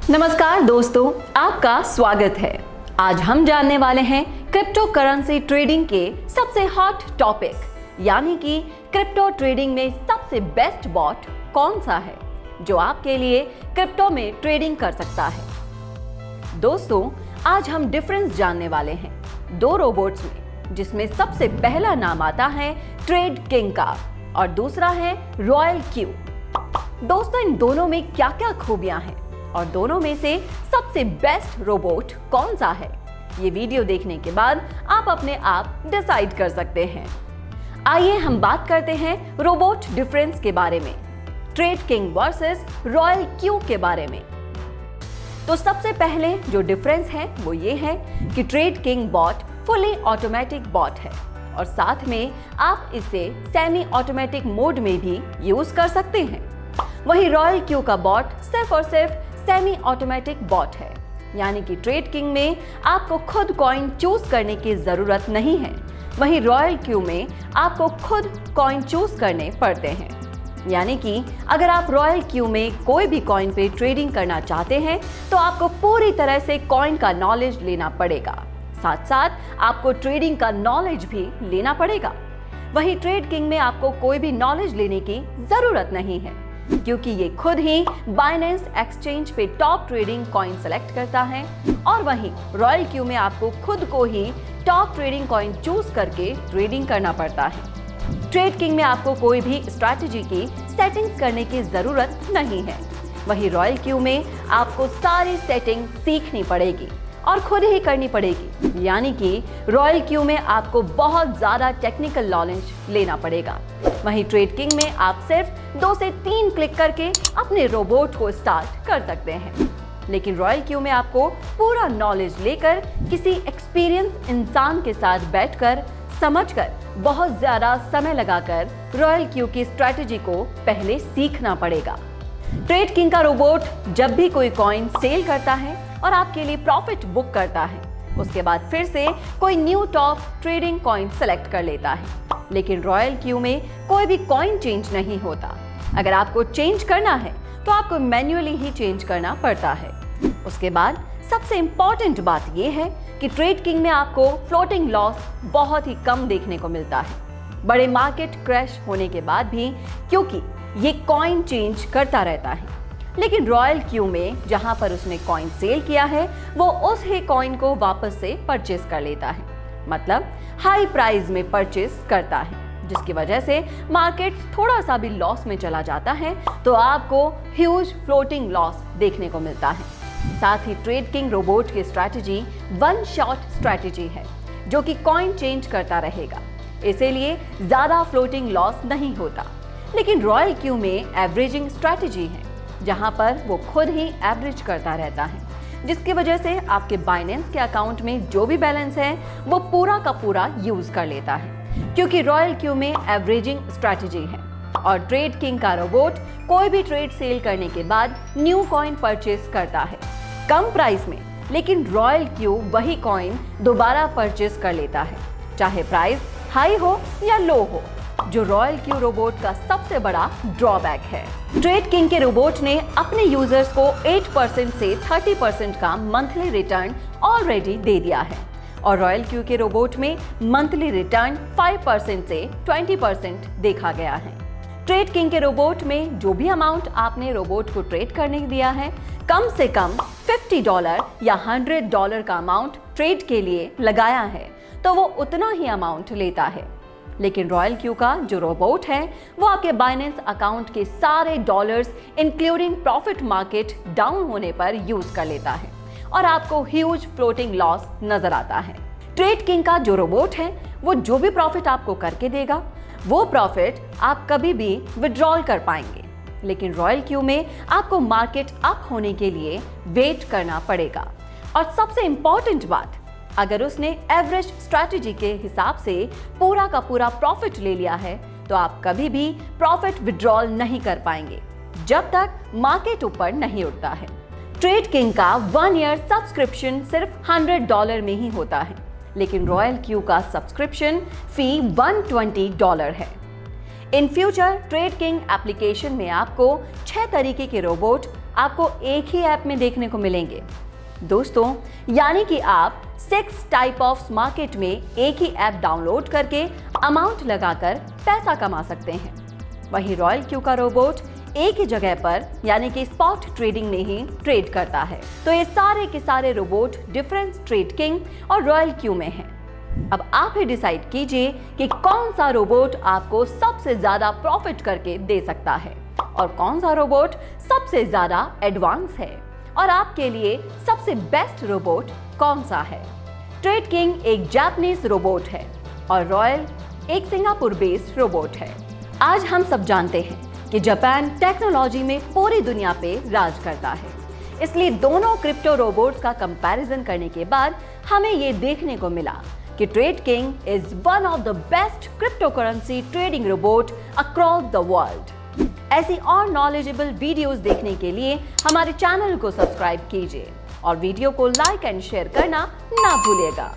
नमस्कार दोस्तों, आपका स्वागत है। आज हम जानने वाले हैं क्रिप्टो करेंसी ट्रेडिंग के सबसे हॉट टॉपिक, यानी कि क्रिप्टो ट्रेडिंग में सबसे बेस्ट बॉट कौन सा है जो आपके लिए क्रिप्टो में ट्रेडिंग कर सकता है। दोस्तों, आज हम डिफरेंस जानने वाले हैं दो रोबोट्स में, जिसमें सबसे पहला नाम आता है ट्रेड किंग का और दूसरा है रॉयल क्यू। दोस्तों, इन दोनों में क्या क्या खूबियां हैं और दोनों में से सबसे बेस्ट रोबोट कौन सा है, ये वीडियो देखने के बाद आप अपने आप डिसाइड कर सकते हैं। आइए हम बात करते हैं रोबोट डिफरेंस के बारे में, trade king versus royal Q के बारे में। तो सबसे पहले जो डिफरेंस है वो ये है कि trading bot fully automatic bot है और साथ में आप इसे सेमी ऑटोमेटिक मोड में भी यूज कर सकते हैं। वहीं रॉयल क्यू का बॉट सिर्फ और सिर्फ सेमी ऑटोमेटिक बॉट है, यानी कि ट्रेड किंग में आपको खुद कॉइन चूज करने की जरूरत नहीं है, वहीं रॉयल क्यू में आपको खुद कॉइन चूज करने पड़ते हैं। यानी कि अगर आप रॉयल क्यू में कोई भी कॉइन पे ट्रेडिंग करना चाहते हैं तो आपको पूरी तरह से कॉइन का नॉलेज लेना पड़ेगा, साथ साथ आपको ट्रेडिंग का नॉलेज भी लेना पड़ेगा। वहीं ट्रेड किंग में आपको कोई भी नॉलेज लेने की जरूरत नहीं है, क्योंकि ये खुद ही बाइनेंस एक्सचेंज पे टॉप ट्रेडिंग कॉइन सेलेक्ट करता है और वहीं रॉयल क्यू में आपको खुद को ही टॉप ट्रेडिंग कॉइन चूज करके ट्रेडिंग करना पड़ता है। ट्रेड किंग में आपको कोई भी स्ट्रैटेजी की सेटिंग्स करने की जरूरत नहीं है, वहीं रॉयल क्यू में आपको सारी सेटिंग सीखनी पड़ेगी और खुद ही करनी पड़ेगी। यानी कि रॉयल क्यू में आपको बहुत ज्यादा टेक्निकल नॉलेज लेना पड़ेगा, वहीं ट्रेड किंग में आप सिर्फ 2 से 3 क्लिक करके अपने रोबोट को स्टार्ट कर सकते हैं। लेकिन रॉयल क्यू में आपको पूरा नॉलेज लेकर किसी एक्सपीरियंस इंसान के साथ बैठकर समझकर बहुत ज्यादा समय लगाकर रॉयल क्यू की स्ट्रैटेजी को पहले सीखना पड़ेगा। ट्रेड किंग का रोबोट जब भी कोई कॉइन सेल करता है और आपके लिए प्रॉफिट बुक करता है, उसके बाद फिर से कोई new top trading coin select कर लेता है। लेकिन रॉयल क्यू में कोई भी कॉइन चेंज नहीं होता। अगर आपको चेंज करना है तो आपको मैन्युअली ही चेंज करना पड़ता है। उसके बाद सबसे इंपॉर्टेंट बात यह है कि ट्रेड किंग में आपको फ्लोटिंग लॉस बहुत ही कम देखने को मिलता है, बड़े मार्केट क्रैश होने के बाद भी, क्योंकि ये कॉइन चेंज करता रहता है। लेकिन रॉयल क्यू में जहां पर उसने कॉइन सेल किया है वो उस ही कॉइन को वापस से परचेस कर लेता है, मतलब हाई प्राइस में परचेस करता है, जिसकी वजह से मार्केट थोड़ा सा भी लॉस में चला जाता है तो आपको ह्यूज फ्लोटिंग लॉस देखने को मिलता है। साथ ही ट्रेड किंग रोबोट की स्ट्रैटेजी वन शॉट स्ट्रैटेजी है, जो कि कॉइन चेंज करता रहेगा, इसीलिए ज्यादा फ्लोटिंग लॉस नहीं होता। लेकिन रॉयल क्यू में एवरेजिंग स्ट्रैटेजी है, जहां पर वो खुद ही एवरेज करता रहता है, जिसकी वजह से आपके बाइनेंस के अकाउंट में जो भी बैलेंस है वो पूरा का पूरा यूज कर लेता है, क्योंकि रॉयल क्यू में एवरेजिंग स्ट्रैटेजी है और ट्रेड किंग का रोबोट कोई भी ट्रेड सेल करने के बाद न्यू कॉइन परचेस करता है कम प्राइस में, लेकिन रॉयल क्यू वही कॉइन दोबारा परचेस कर लेता है, चाहे प्राइस हाई हो या लो हो, जो रॉयल क्यू रोबोट का सबसे बड़ा ड्रॉबैक है। ट्रेड किंग के रोबोट ने अपने यूजर्स को 8% से 30% का मंथली रिटर्न ऑलरेडी दे दिया है और रॉयल क्यू के रोबोट में मंथली रिटर्न 5% से 20% देखा गया है। ट्रेड किंग के रोबोट में जो भी अमाउंट आपने रोबोट को ट्रेड करने दिया है, कम से कम $50 या $100 का अमाउंट ट्रेड के लिए लगाया है तो वो उतना ही अमाउंट लेता है। लेकिन रॉयल क्यू का जो रोबोट है वो आपके बाइनेंस अकाउंट के सारे dollars including profit market down होने पर यूज कर लेता है और आपको ह्यूज फ्लोटिंग लॉस नजर आता है। ट्रेड किंग का जो रोबोट है वो जो भी प्रॉफिट आपको करके देगा वो प्रॉफिट आप कभी भी विड्रॉल कर पाएंगे, लेकिन रॉयल क्यू में आपको मार्केट अप होने के लिए वेट करना पड़ेगा। और सबसे इंपॉर्टेंट बात, अगर उसने एवरेज स्ट्रैटेजी के हिसाब से पूरा का पूरा प्रॉफिट ले लिया है तो आप कभी भी प्रॉफिट विड्रॉल नहीं कर पाएंगे जब तक मार्केट ऊपर नहीं उठता है। ट्रेड किंग का 1 ईयर सब्सक्रिप्शन सिर्फ $100 में ही होता है, लेकिन रॉयल क्यू का सब्सक्रिप्शन फी $120 है। In future trade king application में आपको 6 तरीके के रोबोट आपको एक ही ऐप में देखने को मिलेंगे दोस्तों, यानी कि आप 6 टाइप ऑफ मार्केट में एक ही ऐप डाउनलोड करके अमाउंट लगाकर पैसा कमा सकते हैं। वहीं रॉयल क्यू का रोबोट एक ही जगह पर यानी कि स्पॉट ट्रेडिंग में ही ट्रेड करता है। तो ये सारे के सारे रोबोट डिफरेंस ट्रेड किंग और रॉयल क्यू में हैं। अब आप ही डिसाइड कीजिए कि कौन सा रोबोट आपको सबसे ज्यादा प्रॉफिट करके दे सकता है और कौन सा रोबोट सबसे ज्यादा एडवांस है और आपके लिए सबसे बेस्ट रोबोट कौन सा है। ट्रेड किंग एक जापानीज रोबोट है और रॉयल एक सिंगापुर बेस्ड रोबोट है। आज हम सब जानते हैं कि जापान टेक्नोलॉजी में पूरी दुनिया पे राज करता है, इसलिए दोनों क्रिप्टो रोबोट्स का कंपैरिजन करने के बाद हमें ये देखने को मिला कि trade king is one of the best crypto currency trading robot across the world. ऐसी और नॉलेजेबल वीडियोस देखने के लिए हमारे चैनल को सब्सक्राइब कीजिए और वीडियो को लाइक एंड शेयर करना ना भूलिएगा।